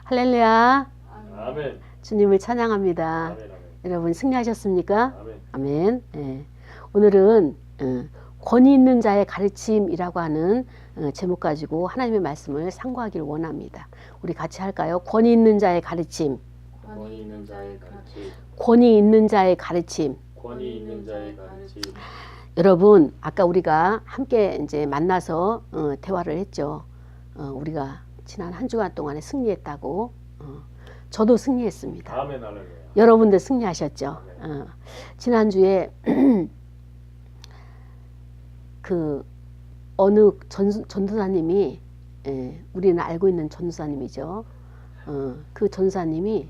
할렐루야. 아멘. 주님을 찬양합니다. 아멘. 아멘. 여러분 승리하셨습니까? 아멘. 아멘. 예. 오늘은 권위 있는 자의 가르침이라고 하는 제목 가지고 하나님의 말씀을 상고하기를 원합니다. 우리 같이 할까요? 권위 있는 자의 가르침. 권위 있는 자의 가르침. 권위 있는 자의 가르침. 권위 있는 자의 가르침. 여러분, 아까 우리가 함께 이제 만나서 대화를 했죠. 우리가 지난 한 주간 동안에 승리했다고. 저도 승리했습니다. 아멘. 할렐루야. 여러분들 승리하셨죠. 지난주에 그 어느 전도사님이, 우리는 알고 있는 전도사님이죠. 그 전도사님이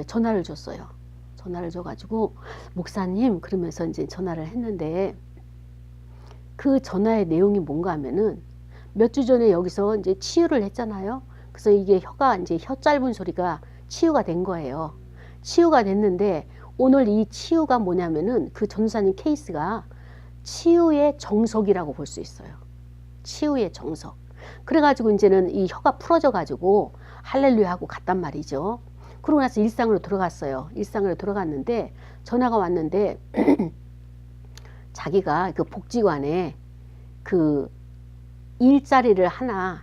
전화를 줬어요. 전화를 줘가지고 목사님 그러면서 이제 전화를 했는데, 그 전화의 내용이 뭔가 하면은 몇 주 전에 여기서 이제 치유를 했잖아요. 그래서 이게 혀가 이제 혀 짧은 소리가 치유가 된 거예요. 치유가 됐는데 오늘 이 치유가 뭐냐면은 그 전도사님 케이스가 치유의 정석이라고 볼 수 있어요. 치유의 정석. 그래가지고 이제는 이 혀가 풀어져 가지고 할렐루야 하고 갔단 말이죠. 그러고 나서 일상으로 들어갔어요. 일상으로 들어갔는데 전화가 왔는데 자기가 그 복지관에 그 일자리를 하나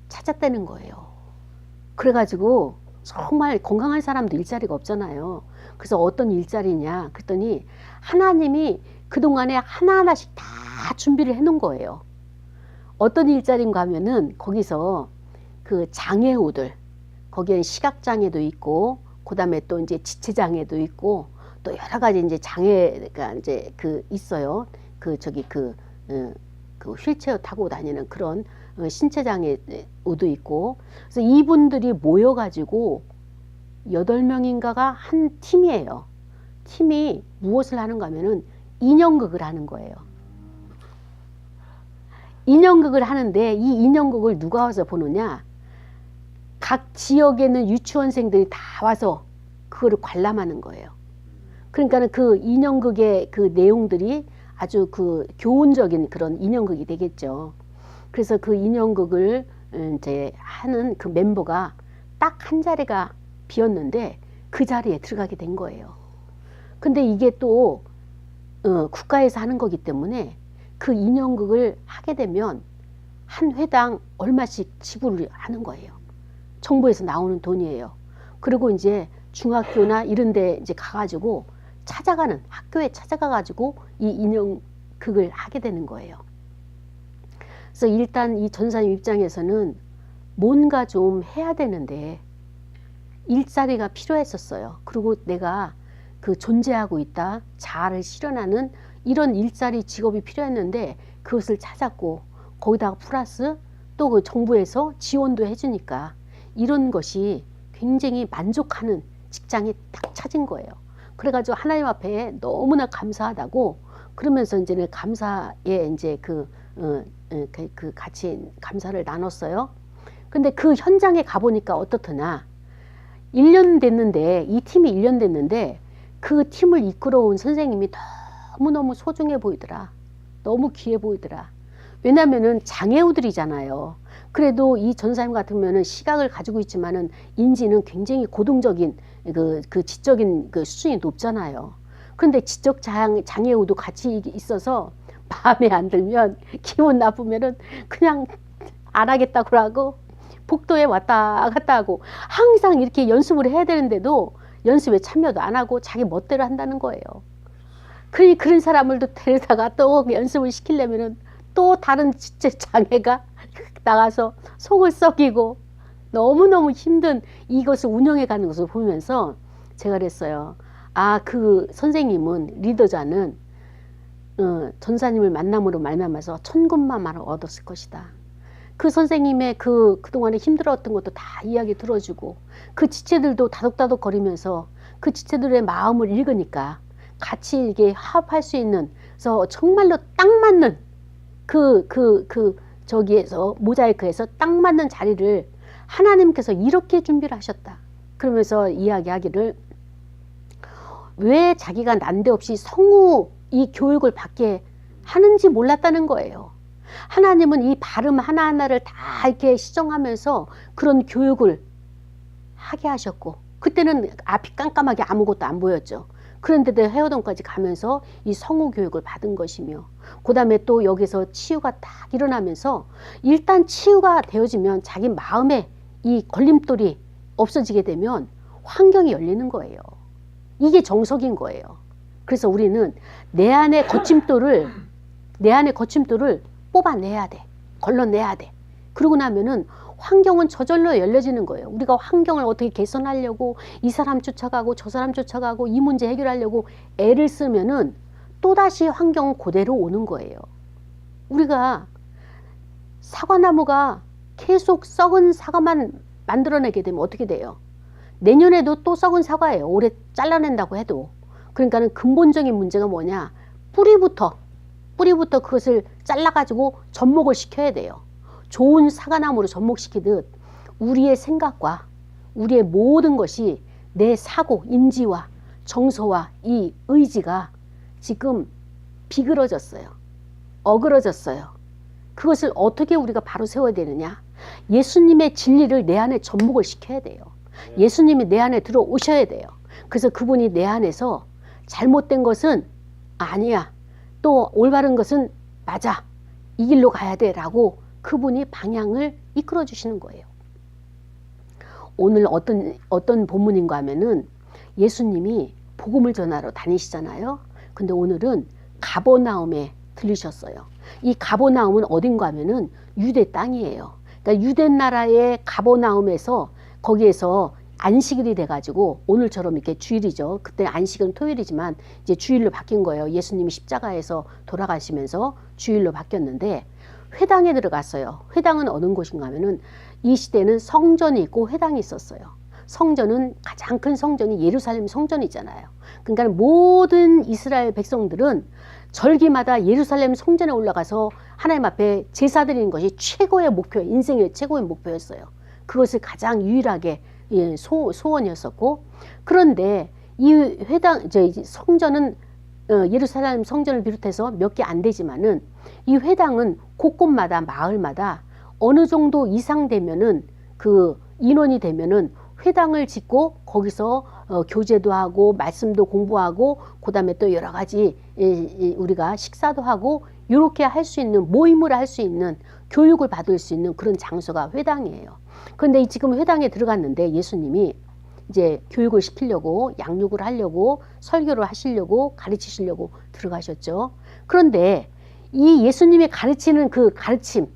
찾았다는 거예요. 그래가지고 정말 건강한 사람도 일자리가 없잖아요. 그래서 어떤 일자리냐 그랬더니 하나님이 그동안에 하나하나씩 다 준비를 해놓은 거예요. 어떤 일자리인가 하면은 거기서 그 장애우들, 거기엔 시각장애도 있고 그 다음에 또 이제 지체장애도 있고 또 여러 가지 이제 장애가 이제 그 있어요. 그 저기 그 휠체어 타고 다니는 그런 신체장애도 있고. 그래서 이분들이 모여가지고 8명인가가 한 팀이에요. 팀이 무엇을 하는가 하면은 인형극을 하는 거예요. 인형극을 하는데 이 인형극을 누가 와서 보느냐? 각 지역에 있는 유치원생들이 다 와서 그거를 관람하는 거예요. 그러니까는 그 인형극의 그 내용들이 아주 그 교훈적인 그런 인형극이 되겠죠. 그래서 그 인형극을 이제 하는 그 멤버가 딱 한 자리가 비었는데 그 자리에 들어가게 된 거예요. 근데 이게 또 국가에서 하는 거기 때문에 그 인형극을 하게 되면 한 회당 얼마씩 지불을 하는 거예요. 정부에서 나오는 돈이에요. 그리고 이제 중학교나 이런 데 이제 가가지고 학교에 찾아가가지고 이 인형극을 하게 되는 거예요. 그래서 일단 이 전사님 입장에서는 뭔가 좀 해야 되는데 일자리가 필요했었어요. 그리고 내가 그 존재하고 있다, 자아를 실현하는 이런 일자리 직업이 필요했는데 그것을 찾았고 거기다가 플러스 또 그 정부에서 지원도 해주니까 이런 것이 굉장히 만족하는 직장이 딱 찾은 거예요. 그래가지고 하나님 앞에 너무나 감사하다고 그러면서 이제는 감사에 이제 그 같이 감사를 나눴어요. 근데 그 현장에 가보니까 어떻더나 1년 됐는데 이 팀이 1년 됐는데 그 팀을 이끌어온 선생님이 너무너무 소중해 보이더라. 너무 귀해 보이더라. 왜냐면은 장애우들이잖아요. 그래도 이 전사님 같으면은 시각을 가지고 있지만은 인지는 굉장히 고등적인 그 지적인 그 수준이 높잖아요. 그런데 지적 장애우도 같이 있어서 마음에 안 들면 기분 나쁘면은 그냥 안 하겠다고 하고 복도에 왔다 갔다 하고 항상 이렇게 연습을 해야 되는데도 연습에 참여도 안 하고 자기 멋대로 한다는 거예요. 그런 사람을 또 데려다가 또 연습을 시키려면은 또 다른 지체 장애가 나가서 속을 썩이고 너무너무 힘든 이것을 운영해 가는 것을 보면서 제가 그랬어요. 아, 그 선생님은 리더자는 전사님을 만남으로 말미암아서 천군만마를 얻었을 것이다. 그 선생님의 그동안에 힘들었던 것도 다 이야기 들어주고 그 지체들도 다독다독 거리면서 그 지체들의 마음을 읽으니까 같이 이게 화합할 수 있는, 그래서 정말로 딱 맞는 저기에서 모자이크에서 딱 맞는 자리를 하나님께서 이렇게 준비를 하셨다. 그러면서 이야기하기를 왜 자기가 난데없이 성우 이 교육을 받게 하는지 몰랐다는 거예요. 하나님은 이 발음 하나하나를 다 이렇게 시정하면서 그런 교육을 하게 하셨고, 그때는 앞이 깜깜하게 아무것도 안 보였죠. 그런데도 헤어동까지 가면서 이 성우 교육을 받은 것이며, 그 다음에 또 여기서 치유가 딱 일어나면서 일단 치유가 되어지면 자기 마음에 이 걸림돌이 없어지게 되면 환경이 열리는 거예요. 이게 정석인 거예요. 그래서 우리는 내 안의 거침돌을 뽑아내야 돼. 걸러내야 돼. 그러고 나면은 환경은 저절로 열려지는 거예요. 우리가 환경을 어떻게 개선하려고 이 사람 쫓아가고 저 사람 쫓아가고 이 문제 해결하려고 애를 쓰면은 또다시 환경은 그대로 오는 거예요. 우리가 사과나무가 계속 썩은 사과만 만들어내게 되면 어떻게 돼요? 내년에도 또 썩은 사과예요. 올해 잘라낸다고 해도. 그러니까는 근본적인 문제가 뭐냐? 뿌리부터 그것을 잘라가지고 접목을 시켜야 돼요. 좋은 사과나무로 접목시키듯 우리의 생각과 우리의 모든 것이 내 사고, 인지와 정서와 이 의지가 지금 비그러졌어요. 어그러졌어요. 그것을 어떻게 우리가 바로 세워야 되느냐? 예수님의 진리를 내 안에 접목을 시켜야 돼요. 예수님이 내 안에 들어오셔야 돼요. 그래서 그분이 내 안에서 잘못된 것은 아니야. 또 올바른 것은 맞아. 이 길로 가야 돼. 라고 그분이 방향을 이끌어 주시는 거예요. 오늘 어떤 본문인가 하면은 예수님이 복음을 전하러 다니시잖아요. 근데 오늘은 가버나움에 들리셨어요. 이 가버나움은 어딘가 하면은 유대 땅이에요. 그러니까 유대 나라의 가버나움에서 거기에서 안식일이 돼가지고 오늘처럼 이렇게 주일이죠. 그때 안식은 토요일이지만 이제 주일로 바뀐 거예요. 예수님이 십자가에서 돌아가시면서 주일로 바뀌었는데 회당에 들어갔어요. 회당은 어느 곳인가 하면은 이 시대는 성전이 있고 회당이 있었어요. 성전은 가장 큰 성전이 예루살렘 성전이잖아요. 그러니까 모든 이스라엘 백성들은 절기마다 예루살렘 성전에 올라가서 하나님 앞에 제사 드리는 것이 최고의 목표, 인생의 최고의 목표였어요. 그것을 가장 유일하게 소원이었었고, 그런데 이 회당, 성전은 예루살렘 성전을 비롯해서 몇 개 안 되지만은 이 회당은 곳곳마다 마을마다 어느 정도 이상 되면은 그 인원이 되면은 회당을 짓고 거기서 교제도 하고 말씀도 공부하고 그다음에 또 여러 가지 우리가 식사도 하고 이렇게 할 수 있는 모임을 할 수 있는 교육을 받을 수 있는 그런 장소가 회당이에요. 그런데 지금 회당에 들어갔는데 예수님이 이제 교육을 시키려고 양육을 하려고 설교를 하시려고 가르치시려고 들어가셨죠. 그런데 이 예수님이 가르치는 그 가르침,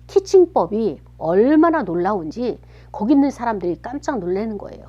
티칭법이 얼마나 놀라운지 거기 있는 사람들이 깜짝 놀라는 거예요.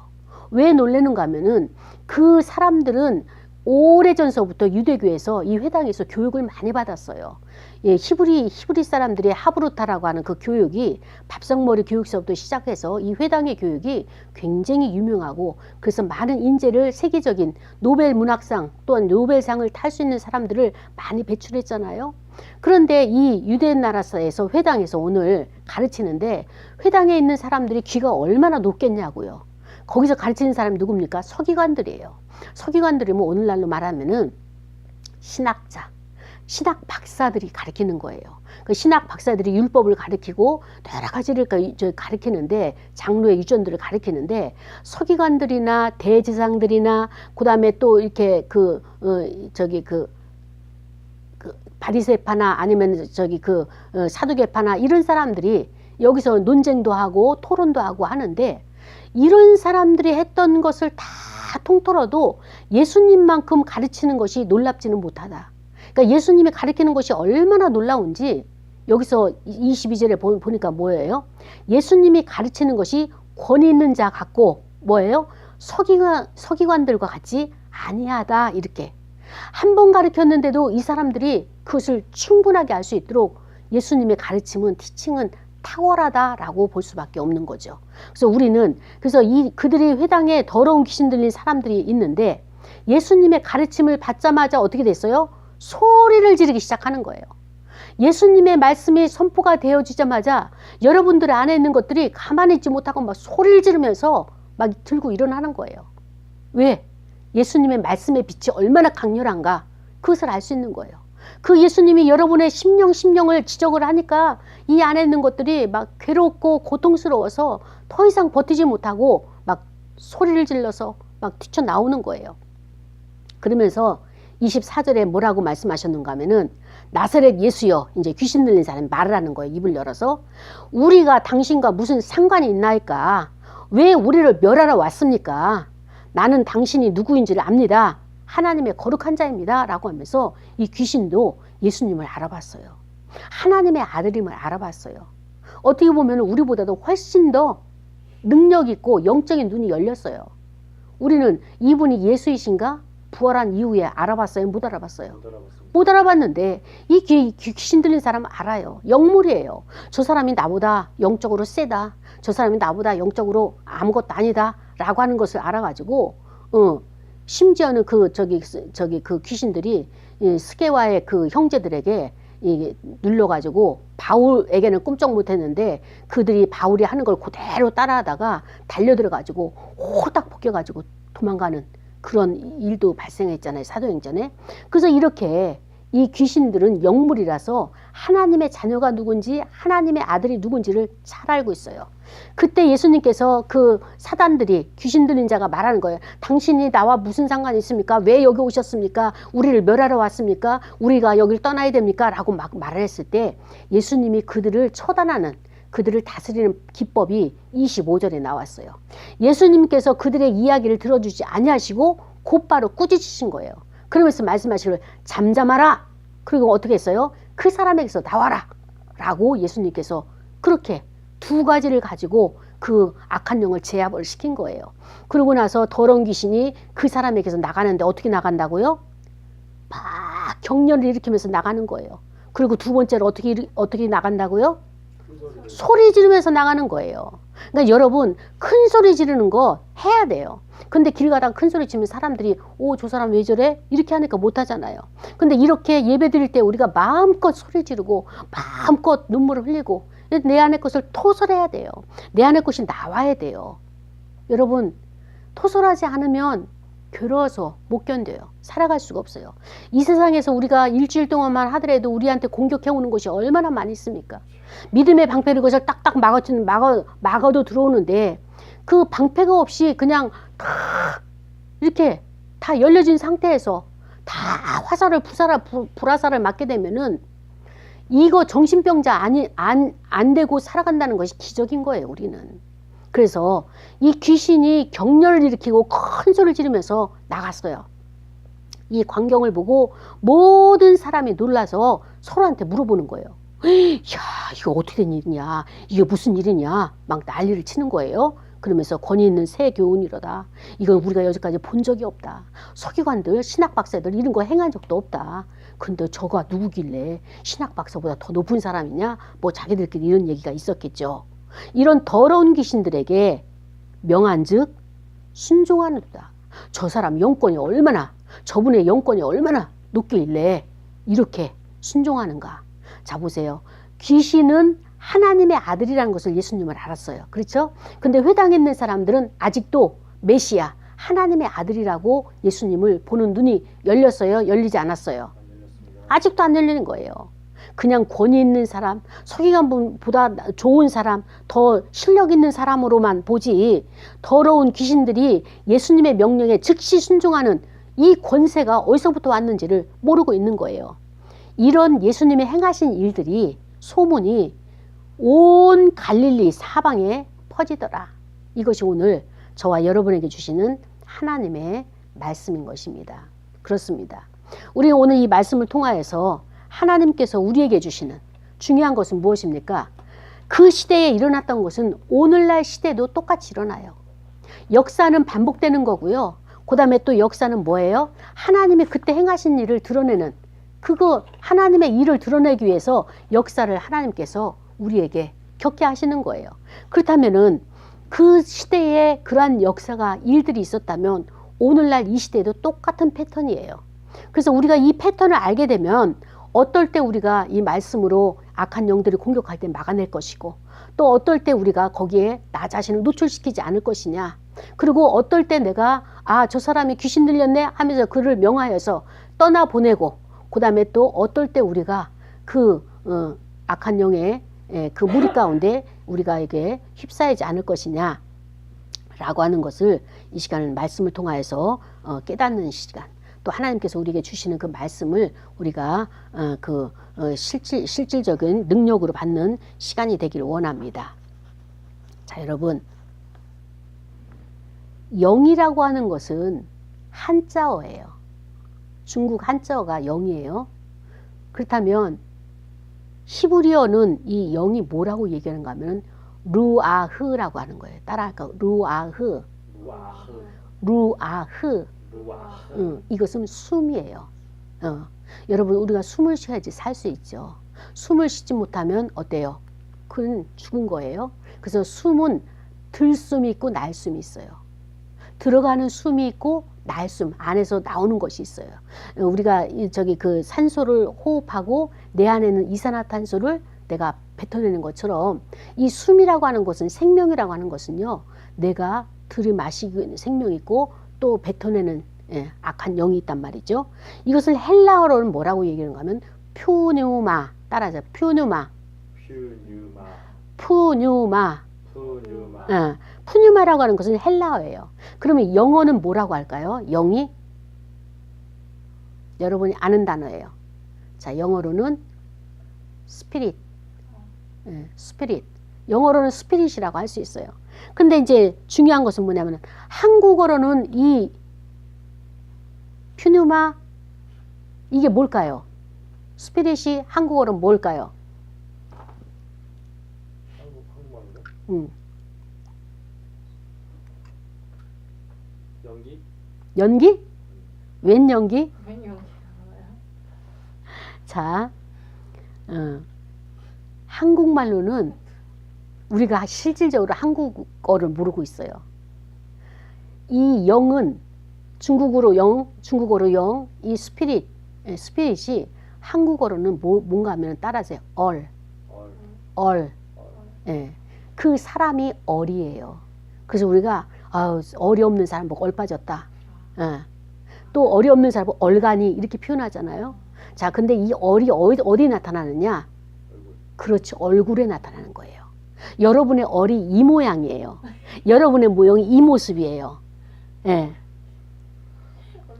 왜 놀라는가 하면은 그 사람들은 오래전서부터 유대교에서 이 회당에서 교육을 많이 받았어요. 예, 히브리 사람들의 하브루타라고 하는 그 교육이 밥상머리 교육서부터 시작해서 이 회당의 교육이 굉장히 유명하고 그래서 많은 인재를 세계적인 노벨 문학상 또한 노벨상을 탈 수 있는 사람들을 많이 배출했잖아요. 그런데 이 유대 나라에서 회당에서 오늘 가르치는데 회당에 있는 사람들이 귀가 얼마나 높겠냐고요. 거기서 가르치는 사람이 누굽니까? 서기관들이에요. 서기관들이 뭐 오늘날로 말하면은 신학자, 신학 박사들이 가르치는 거예요. 그 신학 박사들이 율법을 가르치고 여러 가지를 가르치는데 장로의 유전들을 가르치는데 서기관들이나 대제사장들이나 그다음에 또 이렇게 바리새파나 아니면 사두개파나 이런 사람들이 여기서 논쟁도 하고 토론도 하고 하는데 이런 사람들이 했던 것을 다 통틀어도 예수님만큼 가르치는 것이 놀랍지는 못하다. 그러니까 예수님이 가르치는 것이 얼마나 놀라운지 여기서 22절에 보니까 뭐예요? 예수님이 가르치는 것이 권위 있는 자 같고 뭐예요? 서기관들과 같이 아니하다 이렇게. 한 번 가르쳤는데도 이 사람들이 그것을 충분하게 알 수 있도록 예수님의 가르침은 티칭은 탁월하다라고 볼 수밖에 없는 거죠. 그래서 우리는 그들이 회당에 더러운 귀신 들린 사람들이 있는데 예수님의 가르침을 받자마자 어떻게 됐어요? 소리를 지르기 시작하는 거예요. 예수님의 말씀이 선포가 되어지자마자 여러분들 안에 있는 것들이 가만히 있지 못하고 막 소리를 지르면서 막 들고 일어나는 거예요. 왜? 예수님의 말씀의 빛이 얼마나 강렬한가 그것을 알 수 있는 거예요. 그 예수님이 여러분의 심령을 지적을 하니까 이 안에 있는 것들이 막 괴롭고 고통스러워서 더 이상 버티지 못하고 막 소리를 질러서 막 튀쳐나오는 거예요. 그러면서 24절에 뭐라고 말씀하셨는가 하면은 나사렛 예수여, 이제 귀신 들린 사람이 말을 하는 거예요. 입을 열어서. 우리가 당신과 무슨 상관이 있나이까? 왜 우리를 멸하러 왔습니까? 나는 당신이 누구인지를 압니다. 하나님의 거룩한 자입니다. 라고 하면서 이 귀신도 예수님을 알아봤어요. 하나님의 아들임을 알아봤어요. 어떻게 보면 우리보다도 훨씬 더 능력 있고 영적인 눈이 열렸어요. 우리는 이분이 예수이신가? 부활한 이후에 알아봤어요? 못 알아봤어요? 못 알아봤습니다. 못 알아봤는데 이 귀신 들린 사람은 알아요. 영물이에요. 저 사람이 나보다 영적으로 세다. 저 사람이 나보다 영적으로 아무것도 아니다. 라고 하는 것을 알아가지고 심지어는 그 귀신들이 스게와의 그 형제들에게 눌러가지고 바울에게는 꿈쩍 못했는데 그들이 바울이 하는 걸 그대로 따라하다가 달려들어가지고 홀딱 벗겨가지고 도망가는 그런 일도 발생했잖아요. 사도행전에. 그래서 이렇게 이 귀신들은 영물이라서 하나님의 자녀가 누군지 하나님의 아들이 누군지를 잘 알고 있어요. 그때 예수님께서 그 사단들이 귀신 들린 자가 말하는 거예요. 당신이 나와 무슨 상관이 있습니까? 왜 여기 오셨습니까? 우리를 멸하러 왔습니까? 우리가 여기를 떠나야 됩니까? 라고 막 말을 했을 때 예수님이 그들을 처단하는 그들을 다스리는 기법이 25절에 나왔어요. 예수님께서 그들의 이야기를 들어주지 아니하시고 곧바로 꾸짖으신 거예요. 그러면서 말씀하시기를 잠잠하라. 그리고 어떻게 했어요? 그 사람에게서 나와라. 라고 예수님께서 그렇게 두 가지를 가지고 그 악한 영을 제압을 시킨 거예요. 그러고 나서 더러운 귀신이 그 사람에게서 나가는데 어떻게 나간다고요? 막 격렬을 일으키면서 나가는 거예요. 그리고 두 번째로 어떻게 나간다고요? 소리 지르면서 나가는 거예요. 그러니까 여러분 큰 소리 지르는 거 해야 돼요. 근데 길 가다가 큰 소리 치면 사람들이 저 사람 왜 저래? 이렇게 하니까 못 하잖아요. 근데 이렇게 예배 드릴 때 우리가 마음껏 소리 지르고 마음껏 눈물을 흘리고 내 안의 것을 토설해야 돼요. 내 안의 것이 나와야 돼요. 여러분 토설하지 않으면 괴로워서 못 견뎌요. 살아갈 수가 없어요. 이 세상에서 우리가 일주일 동안만 하더라도 우리한테 공격해오는 것이 얼마나 많이 있습니까? 믿음의 방패를 그것을 딱딱 막아도 들어오는데 그 방패가 없이 그냥 다 이렇게 다 열려진 상태에서 다 화살을 불화살을 맞게 되면은 이거 정신병자 안 되고 살아간다는 것이 기적인 거예요. 우리는. 그래서 이 귀신이 격렬을 일으키고 큰 소리를 지르면서 나갔어요. 이 광경을 보고 모든 사람이 놀라서 서로한테 물어보는 거예요. 야, 이거 어떻게 된 일이냐? 이게 무슨 일이냐? 막 난리를 치는 거예요. 그러면서 권위 있는 새 교훈이로다. 이건 우리가 여지까지 본 적이 없다. 서기관들, 신학박사들 이런 거 행한 적도 없다. 근데 저가 누구길래 신학박사보다 더 높은 사람이냐? 뭐 자기들끼리 이런 얘기가 있었겠죠. 이런 더러운 귀신들에게 명한즉 순종하는도다. 저 사람 영권이 얼마나, 저분의 영권이 얼마나 높길래 이렇게 순종하는가. 자 보세요. 귀신은 하나님의 아들이라는 것을 예수님을 알았어요. 그렇죠? 근데 회당에 있는 사람들은 아직도 메시아, 하나님의 아들이라고 예수님을 보는 눈이 열렸어요? 열리지 않았어요? 아직도 안 열리는 거예요. 그냥 권위 있는 사람, 서기관보다 좋은 사람, 더 실력 있는 사람으로만 보지 더러운 귀신들이 예수님의 명령에 즉시 순종하는 이 권세가 어디서부터 왔는지를 모르고 있는 거예요. 이런 예수님의 행하신 일들이 소문이 온 갈릴리 사방에 퍼지더라. 이것이 오늘 저와 여러분에게 주시는 하나님의 말씀인 것입니다. 그렇습니다. 우리는 오늘 이 말씀을 통하여서 하나님께서 우리에게 주시는 중요한 것은 무엇입니까? 그 시대에 일어났던 것은 오늘날 시대도 똑같이 일어나요. 역사는 반복되는 거고요. 그 다음에 또 역사는 뭐예요? 하나님이 그때 행하신 일을 드러내는 그거 하나님의 일을 드러내기 위해서 역사를 하나님께서 우리에게 겪게 하시는 거예요. 그렇다면은 그 시대에 그러한 역사가 일들이 있었다면 오늘날 이 시대도 똑같은 패턴이에요. 그래서 우리가 이 패턴을 알게 되면 어떨 때 우리가 이 말씀으로 악한 영들이 공격할 때 막아낼 것이고 또 어떨 때 우리가 거기에 나 자신을 노출시키지 않을 것이냐. 그리고 어떨 때 내가 저 사람이 귀신 들렸네 하면서 그를 명하여서 떠나보내고 그 다음에 또 어떨 때 우리가 그 악한 영의 그 무리 가운데 우리가 이게 휩싸이지 않을 것이냐 라고 하는 것을 이 시간은 말씀을 통하여서 깨닫는 시간, 또 하나님께서 우리에게 주시는 그 말씀을 우리가 실질적인 능력으로 받는 시간이 되기를 원합니다. 자, 여러분, 영이라고 하는 것은 한자어예요. 중국 한자어가 영이에요. 그렇다면 히브리어는 이 영이 뭐라고 얘기하는가 하면 루아흐라고 하는 거예요. 따라할까요? 루아흐. 루아흐. 루아흐. 루아흐. 이것은 숨이에요. 여러분, 우리가 숨을 쉬어야지 살 수 있죠. 숨을 쉬지 못하면 어때요? 그건 죽은 거예요. 그래서 숨은 들숨이 있고 날숨이 있어요. 들어가는 숨이 있고 날숨, 안에서 나오는 것이 있어요. 우리가 그 산소를 호흡하고 내 안에는 이산화탄소를 내가 뱉어내는 것처럼 이 숨이라고 하는 것은, 생명이라고 하는 것은요, 내가 들이마시고 있는 생명이 있고 또 뱉어내는 악한 영이 있단 말이죠. 이것을 헬라어로는 뭐라고 얘기하는가 하면 푸뉴마. 따라하자. 푸뉴마. 푸뉴마. 푸뉴마라고 하는 것은 헬라어예요. 그러면 영어는 뭐라고 할까요? 영이 여러분이 아는 단어예요. 자, 영어로는 스피릿. 스피릿. 영어로는 스피릿이라고 할 수 있어요. 근데 이제 중요한 것은 뭐냐면 한국어로는 이 퓨뉴마, 이게 뭘까요? 스피릿이 한국어로는 뭘까요? 한국말로? 연기? 연기? 웬 연기? 웬 연기? 자, 한국말로는 우리가 실질적으로 한국어를 모르고 있어요. 이 영은 중국어로 영, 이 스피릿이 한국어로는 뭔가 하면 따라하세요. 얼. 예. 그 사람이 얼이에요. 그래서 우리가 얼이 없는 사람 보고 얼 빠졌다. 또 얼이 없는 사람 보고 얼간이 이렇게 표현하잖아요. 자, 근데 이 얼이 어디 나타나느냐? 그렇죠. 얼굴에 나타나는 거예요. 여러분의 얼이 이 모양이에요. 여러분의 모형이 이 모습이에요. 예.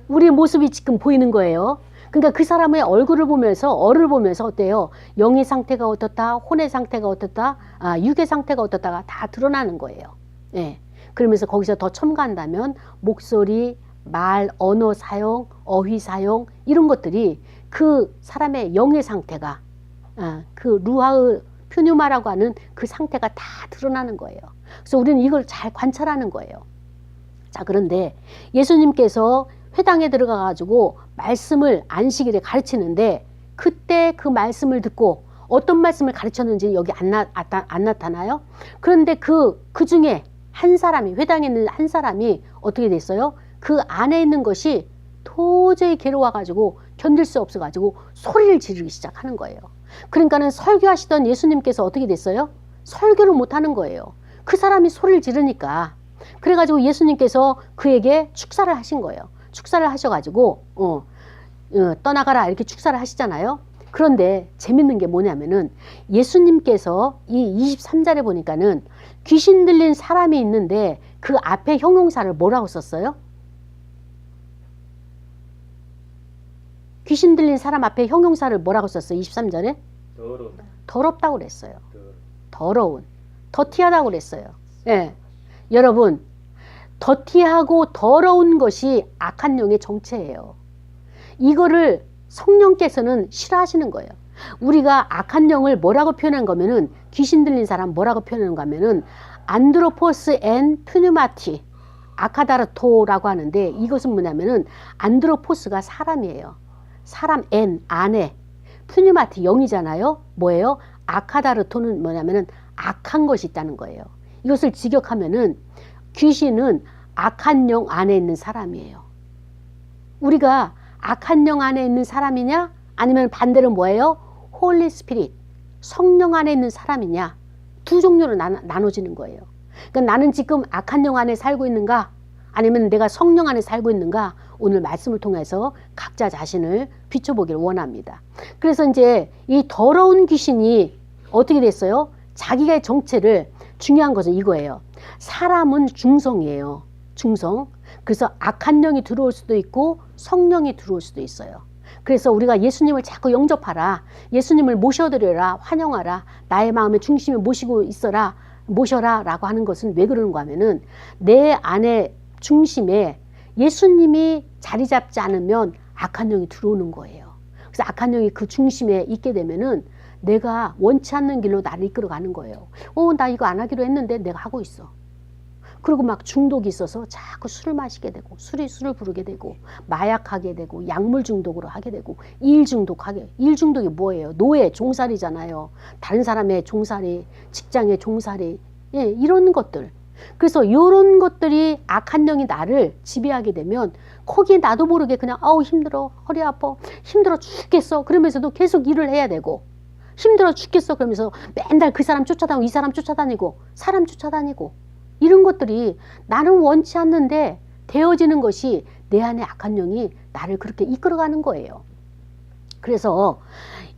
우리의 모습이 지금 보이는 거예요. 그러니까 그 사람의 얼굴을 보면서, 얼을 보면서 어때요? 영의 상태가 어떻다, 혼의 상태가 어떻다, 육의 상태가 어떻다가 다 드러나는 거예요. 예. 그러면서 거기서 더 첨가한다면 목소리, 말, 언어 사용, 어휘 사용, 이런 것들이 그 사람의 영의 상태가, 그 루아의 퓨뉴마라고 하는 그 상태가 다 드러나는 거예요. 그래서 우리는 이걸 잘 관찰하는 거예요. 자, 그런데 예수님께서 회당에 들어가 가지고 말씀을 안식일에 가르치는데, 그때 그 말씀을 듣고 어떤 말씀을 가르쳤는지 여기 안 나타나요? 그런데 그 중에 한 사람이, 회당에 있는 한 사람이 어떻게 됐어요? 그 안에 있는 것이 도저히 괴로워 가지고 견딜 수 없어 가지고 소리를 지르기 시작하는 거예요. 그러니까는 설교하시던 예수님께서 어떻게 됐어요? 설교를 못 하는 거예요. 그 사람이 소리를 지르니까. 그래가지고 예수님께서 그에게 축사를 하신 거예요. 축사를 하셔가지고 떠나가라 이렇게 축사를 하시잖아요. 그런데 재밌는 게 뭐냐면은 예수님께서 이 23절에 보니까는 귀신 들린 사람이 있는데 그 앞에 형용사를 뭐라고 썼어요? 귀신 들린 사람 앞에 형용사를 뭐라고 썼어요? 23절에? 더럽다고 그랬어요. 더러운. 더티하다고 그랬어요. 예. 여러분, 더티하고 더러운 것이 악한 영의 정체예요. 이거를 성령께서는 싫어하시는 거예요. 우리가 악한 영을 뭐라고 표현한 거면은, 귀신 들린 사람 뭐라고 표현한 거면은 안드로포스 앤 푸뉴마티, 아카다르토라고 하는데, 이것은 뭐냐면은 안드로포스가 사람이에요. 사람 앤 안에, 푸뉴마티 영이잖아요. 뭐예요? 아카다르토는 뭐냐면은 악한 것이 있다는 거예요. 이것을 직역하면은 귀신은 악한 영 안에 있는 사람이에요. 우리가 악한 영 안에 있는 사람이냐, 아니면 반대로 뭐예요? 홀리 스피릿, 성령 안에 있는 사람이냐, 두 종류로 나눠지는 거예요. 그러니까 나는 지금 악한 영 안에 살고 있는가, 아니면 내가 성령 안에 살고 있는가, 오늘 말씀을 통해서 각자 자신을 비춰보기를 원합니다. 그래서 이제 이 더러운 귀신이 어떻게 됐어요? 자기의 정체를, 중요한 것은 이거예요. 사람은 중성이에요. 중성. 그래서 악한 영이 들어올 수도 있고 성령이 들어올 수도 있어요. 그래서 우리가 예수님을 자꾸 영접하라. 예수님을 모셔드려라. 환영하라. 나의 마음의 중심에 모시고 있어라. 모셔라 라고 하는 것은 왜 그러는가 하면은 내 안에 중심에 예수님이 자리 잡지 않으면 악한 영이 들어오는 거예요. 그래서 악한 영이 그 중심에 있게 되면은 내가 원치 않는 길로 나를 이끌어 가는 거예요. 나 이거 안 하기로 했는데 내가 하고 있어. 그리고 막 중독이 있어서 자꾸 술을 마시게 되고 술을 부르게 되고 마약하게 되고 약물 중독으로 하게 되고 일 중독이 뭐예요? 노예, 종살이잖아요. 다른 사람의 종살이, 직장의 종살이, 예, 이런 것들. 그래서 이런 것들이 악한 영이 나를 지배하게 되면 거기에 나도 모르게 그냥 힘들어, 허리 아파, 힘들어 죽겠어 그러면서도 계속 일을 해야 되고 힘들어 죽겠어 그러면서 맨날 그 사람 쫓아다니고 이 사람 쫓아다니고 사람 쫓아다니고 이런 것들이 나는 원치 않는데 되어지는 것이 내 안에 악한 영이 나를 그렇게 이끌어가는 거예요. 그래서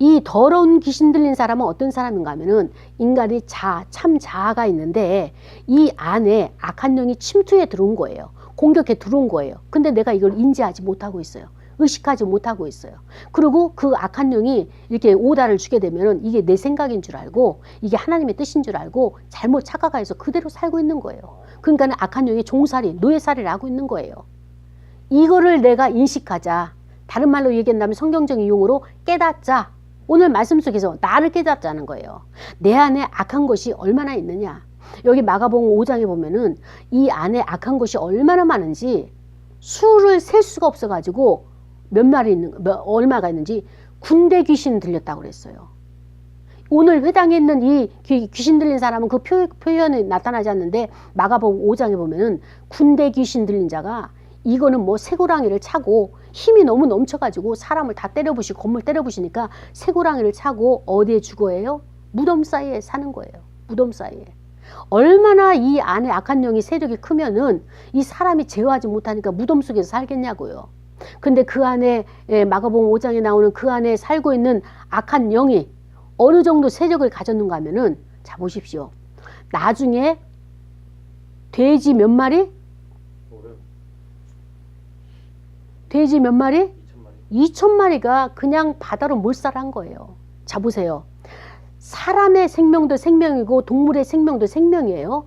이 더러운 귀신 들린 사람은 어떤 사람인가 하면은 인간이 참 자아가 있는데 이 안에 악한 영이 침투해 들어온 거예요. 공격해 들어온 거예요. 근데 내가 이걸 인지하지 못하고 있어요. 의식하지 못하고 있어요. 그리고 그 악한 영이 이렇게 오다를 주게 되면은 이게 내 생각인 줄 알고 이게 하나님의 뜻인 줄 알고 잘못 착각해서 그대로 살고 있는 거예요. 그러니까 악한 영이 종살이, 노예살이를 하고 있는 거예요. 이거를 내가 인식하자. 다른 말로 얘기한다면 성경적인 용어로 깨닫자. 오늘 말씀 속에서 나를 깨닫자는 거예요. 내 안에 악한 것이 얼마나 있느냐. 여기 마가복음 5장에 보면은 이 안에 악한 것이 얼마나 많은지 수를 셀 수가 없어가지고 얼마가 있는지 군대 귀신 들렸다고 그랬어요. 오늘 회당에 있는 이 귀신 들린 사람은 그 표현이 나타나지 않는데 마가복음 5장에 보면은 군대 귀신 들린 자가 이거는 뭐 쇠고랑이를 차고 힘이 너무 넘쳐가지고 사람을 다 때려부시고 건물 때려부시니까 쇠고랑이를 차고 어디에 죽어요? 무덤 사이에 사는 거예요. 무덤 사이에. 얼마나 이 안에 악한 영이 세력이 크면은 이 사람이 제어하지 못하니까 무덤 속에서 살겠냐고요. 근데 그 안에 마가복음 5장에 나오는 그 안에 살고 있는 악한 영이 어느 정도 세력을 가졌는가 하면은 자 보십시오. 나중에 돼지 몇 마리? 돼지 몇 마리? 2,000마리가 그냥 바다로 몰살한 거예요. 자 보세요. 사람의 생명도 생명이고 동물의 생명도 생명이에요.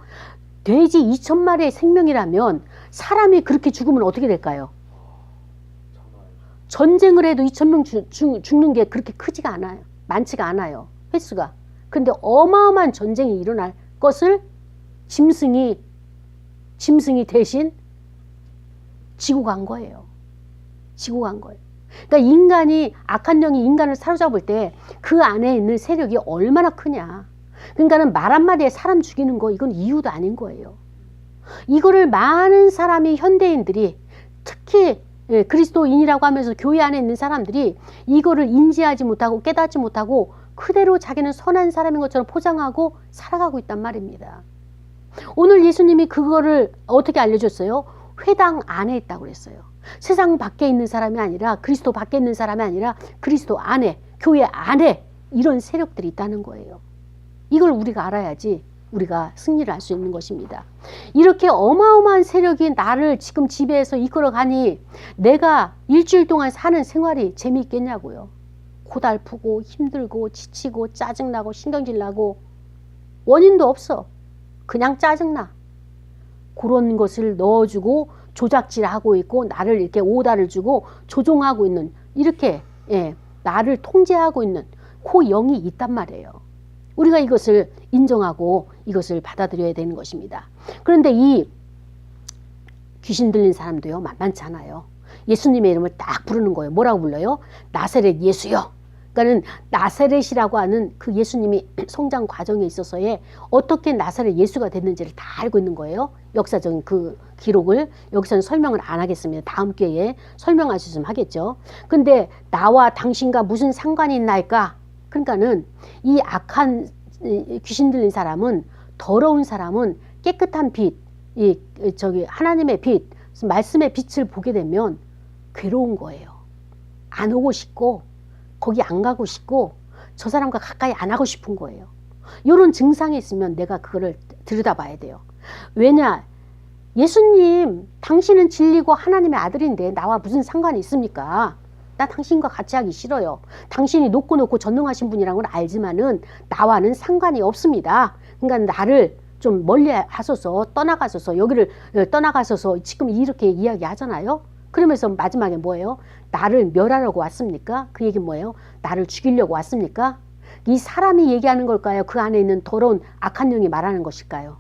돼지 2,000마리의 생명이라면 사람이 그렇게 죽으면 어떻게 될까요? 전쟁을 해도 2,000명 죽는 게 그렇게 크지가 않아요. 많지가 않아요. 횟수가. 그런데 어마어마한 전쟁이 일어날 것을 짐승이 대신 지고 간 거예요. 지고 간 거예요. 그러니까 인간이 악한 영이 인간을 사로잡을 때 그 안에 있는 세력이 얼마나 크냐. 그러니까는 말 한마디에 사람 죽이는 거 이건 이유도 아닌 거예요. 이거를 많은 사람이 현대인들이 특히 그리스도인이라고 하면서 교회 안에 있는 사람들이 이거를 인지하지 못하고 깨닫지 못하고 그대로 자기는 선한 사람인 것처럼 포장하고 살아가고 있단 말입니다. 오늘 예수님이 그거를 어떻게 알려줬어요? 회당 안에 있다고 그랬어요. 세상 밖에 있는 사람이 아니라 그리스도 밖에 있는 사람이 아니라 그리스도 안에 교회 안에 이런 세력들이 있다는 거예요. 이걸 우리가 알아야지 우리가 승리를 할 수 있는 것입니다. 이렇게 어마어마한 세력이 나를 지금 지배해서 이끌어가니 내가 일주일 동안 사는 생활이 재미있겠냐고요. 고달프고 힘들고 지치고 짜증나고 신경질 나고 원인도 없어. 그냥 짜증나. 그런 것을 넣어주고 조작질하고 있고 나를 이렇게 오다를 주고 조종하고 있는 이렇게 나를 통제하고 있는 그 영이 있단 말이에요. 우리가 이것을 인정하고 이것을 받아들여야 되는 것입니다. 그런데 이 귀신 들린 사람도요 만만치 않아요. 예수님의 이름을 딱 부르는 거예요. 뭐라고 불러요? 나사렛 예수요. 그러니까는 나사렛이라고 하는 그 예수님이 성장 과정에 있어서의 어떻게 나사렛 예수가 됐는지를 다 알고 있는 거예요. 역사적인 그 기록을 여기서는 설명을 안 하겠습니다. 다음 기회에 설명할 수 있으면 하겠죠. 근데 나와 당신과 무슨 상관이 있나이까? 그러니까는 이 악한 귀신 들린 사람은 더러운 사람은 깨끗한 빛, 하나님의 빛, 말씀의 빛을 보게 되면 괴로운 거예요. 안 오고 싶고 거기 안 가고 싶고 저 사람과 가까이 안 하고 싶은 거예요. 이런 증상이 있으면 내가 그거를 들여다봐야 돼요. 왜냐? 예수님, 당신은 진리고 하나님의 아들인데 나와 무슨 상관이 있습니까? 나 당신과 같이 하기 싫어요. 당신이 높고 전능하신 분이라는 걸 알지만은 나와는 상관이 없습니다. 그러니까 나를 좀 멀리 하소서, 떠나가소서, 여기를 떠나가소서, 지금 이렇게 이야기하잖아요. 그러면서 마지막에 뭐예요? 나를 멸하려고 왔습니까? 그 얘기는 뭐예요? 나를 죽이려고 왔습니까? 이 사람이 얘기하는 걸까요? 그 안에 있는 더러운 악한 영이 말하는 것일까요?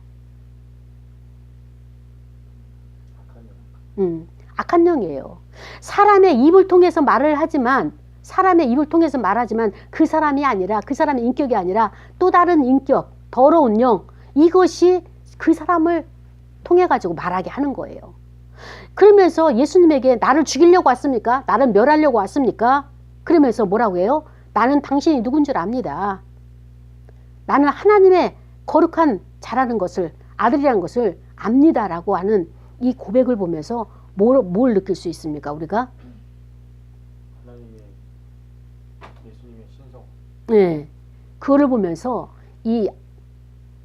악한 영이에요. 사람의 입을 통해서 말을 하지만, 사람의 입을 통해서 말하지만 그 사람이 아니라, 그 사람의 인격이 아니라 또 다른 인격, 더러운 영, 이것이 그 사람을 통해 가지고 말하게 하는 거예요. 그러면서 예수님에게 나를 죽이려고 왔습니까? 나를 멸하려고 왔습니까? 그러면서 뭐라고 해요? 나는 당신이 누군 줄 압니다. 나는 하나님의 거룩한 자라는 것을, 아들이라는 것을 압니다라고 하는 이 고백을 보면서 뭘 느낄 수 있습니까? 우리가? 하나님의 예수님의 신성. 네, 그거를 보면서 이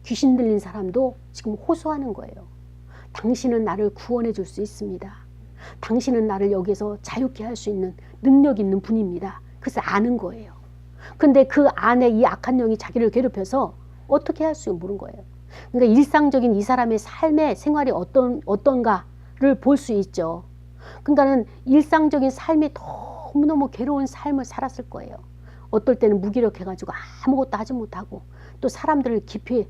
귀신 들린 사람도 지금 호소하는 거예요. 당신은 나를 구원해 줄 수 있습니다. 당신은 나를 여기에서 자유케 할 수 있는 능력 있는 분입니다. 그래서 아는 거예요. 근데 그 안에 이 악한 영이 자기를 괴롭혀서 어떻게 할 수 모르는 거예요. 그러니까 일상적인 이 사람의 삶의 생활이 어떤가를 볼 수 있죠. 그러니까는 일상적인 삶이 너무너무 괴로운 삶을 살았을 거예요. 어떨 때는 무기력해가지고 아무것도 하지 못하고 또 사람들을 깊이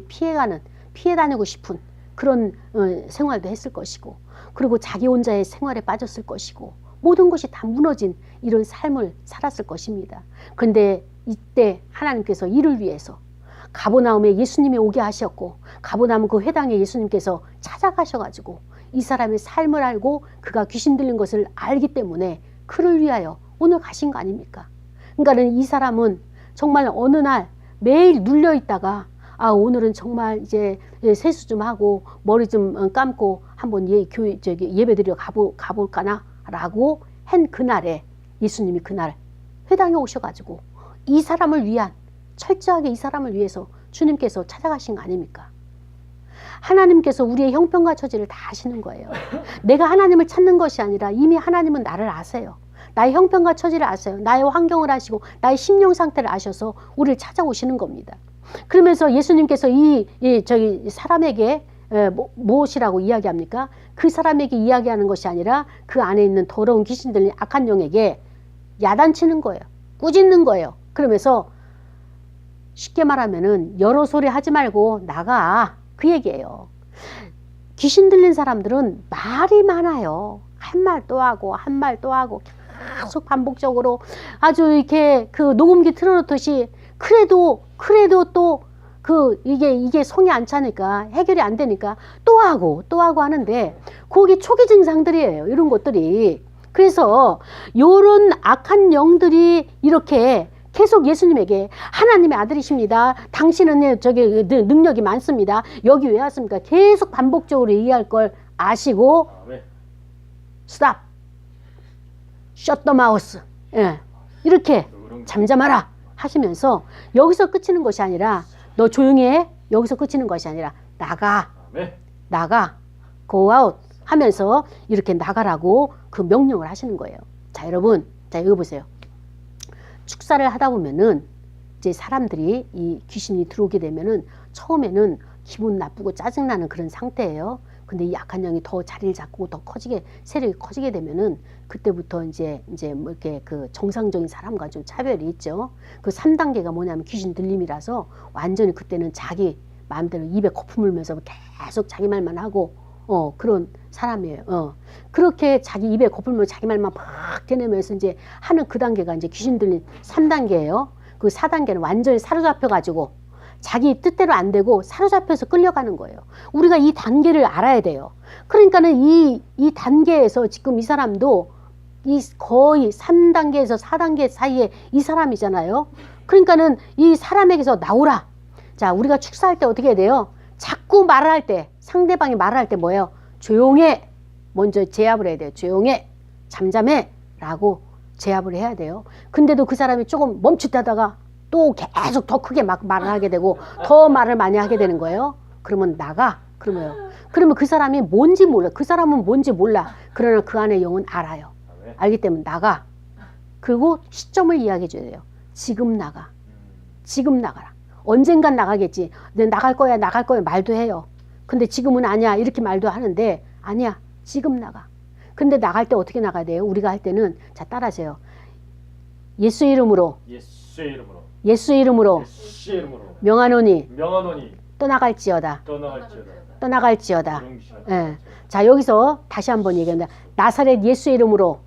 피해가는, 피해 다니고 싶은 그런 생활도 했을 것이고, 그리고 자기 혼자의 생활에 빠졌을 것이고, 모든 것이 다 무너진 이런 삶을 살았을 것입니다. 그런데 이때 하나님께서 이를 위해서 가버나움에 예수님이 오게 하셨고, 가버나움 그 회당에 예수님께서 찾아가셔가지고 이 사람의 삶을 알고 그가 귀신 들린 것을 알기 때문에 그를 위하여 오늘 가신 거 아닙니까? 그러니까는 이 사람은 정말 어느 날 매일 눌려 있다가 오늘은 정말 이제 세수 좀 하고 머리 좀 감고 한번 예배 드리러 가볼까나 라고 한 그날에 예수님이 그날 회당에 오셔가지고 이 사람을 위한, 철저하게 이 사람을 위해서 주님께서 찾아가신 거 아닙니까? 하나님께서 우리의 형편과 처지를 다 아시는 거예요. 내가 하나님을 찾는 것이 아니라 이미 하나님은 나를 아세요. 나의 형편과 처지를 아세요. 나의 환경을 아시고 나의 심령 상태를 아셔서 우리를 찾아오시는 겁니다. 그러면서 예수님께서 저기 사람에게 무엇이라고 이야기합니까? 그 사람에게 이야기하는 것이 아니라 그 안에 있는 더러운 귀신 들린 악한 영에게 야단치는 거예요. 꾸짖는 거예요. 그러면서 쉽게 말하면은 여러 소리 하지 말고 나가, 그 얘기예요. 귀신 들린 사람들은 말이 많아요. 한 말 또 하고 한 말 또 하고 계속 반복적으로 아주 이렇게 그 녹음기 틀어놓듯이 그래도 또 이게 성이 안 차니까, 해결이 안 되니까 또 하고 하는데 그게 초기 증상들이에요. 이런 것들이. 그래서 요런 악한 영들이 이렇게 계속 예수님에게 하나님의 아들이십니다. 당신은 저기 능력이 많습니다. 여기 왜 왔습니까? 계속 반복적으로 얘기할 걸 아시고 stop, shut the mouth, 이렇게 잠잠하라 하시면서 여기서 끝이는 것이 아니라 너 조용히 해, 여기서 끝이는 것이 아니라 나가, go out 하면서 이렇게 나가라고 그 명령을 하시는 거예요. 자, 여러분, 자, 이거 보세요. 축사를 하다 보면은 이제 사람들이 이 귀신이 들어오게 되면은 처음에는 기분 나쁘고 짜증나는 그런 상태예요. 근데 이 악한 영이 더 자리를 잡고 더 커지게, 세력이 커지게 되면은 그때부터 이제 뭐 이렇게 그 정상적인 사람과 좀 차별이 있죠. 그 3단계가 뭐냐면 귀신 들림이라서 완전히 그때는 자기 마음대로 입에 거품 물면서 계속 자기 말만 하고 그런 사람이에요. 그렇게 자기 입에 거품 물면서 자기 말만 막 대내면서 이제 하는 그 단계가 이제 귀신 들린 3단계예요. 그 4단계는 완전히 사로잡혀 가지고 자기 뜻대로 안 되고 사로잡혀서 끌려가는 거예요. 우리가 이 단계를 알아야 돼요. 그러니까는 이 단계에서 지금 이 사람도 이 거의 3단계에서 4단계 사이에 이 사람이잖아요. 그러니까는 이 사람에게서 나오라. 자, 우리가 축사할 때 어떻게 해야 돼요? 자꾸 말을 할 때, 상대방이 말을 할 때 뭐예요? 조용해. 먼저 제압을 해야 돼요. 조용해. 잠잠해. 라고 제압을 해야 돼요. 근데도 그 사람이 조금 멈칫하다가 또 계속 더 크게 막 말을 하게 되고 더 말을 많이 하게 되는 거예요. 그러면 나가. 그러면 그 사람이 뭔지 몰라. 그 사람은 뭔지 몰라. 그러나 그 안에 영은 알아요. 알기 때문에 나가. 그리고 시점을 이야기해 줘야 돼요. 지금 나가. 지금 나가라. 언젠간 나가겠지. 근데 나갈 거야 말도 해요. 근데 지금은 아니야. 이렇게 말도 하는데 아니야. 지금 나가. 근데 나갈 때 어떻게 나가야 돼요? 우리가 할 때는 자 따라하세요. 예수 이름으로 명하노니 떠나갈지어다. 예. 자 여기서 다시 한번 얘기합니다. 나사렛 예수 이름으로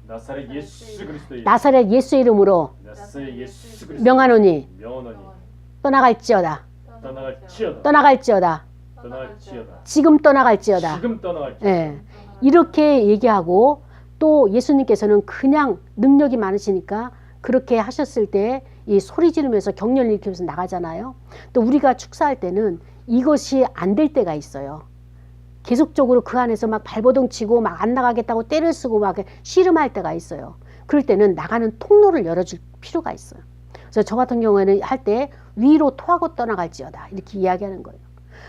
명하노니 떠나갈지어다. 지금 떠나갈지어다. 예. 이렇게 얘기하고 또 예수님께서는 그냥 능력이 많으시니까 그렇게 하셨을 때 이 소리 지르면서 격려를 일으키면서 나가잖아요. 또 우리가 축사할 때는 이것이 안 될 때가 있어요. 계속적으로 그 안에서 막 발버둥 치고 막 안 나가겠다고 떼를 쓰고 막 씨름할 때가 있어요. 그럴 때는 나가는 통로를 열어줄 필요가 있어요. 그래서 저 같은 경우에는 할 때 위로 토하고 떠나갈지어다 이렇게 이야기하는 거예요.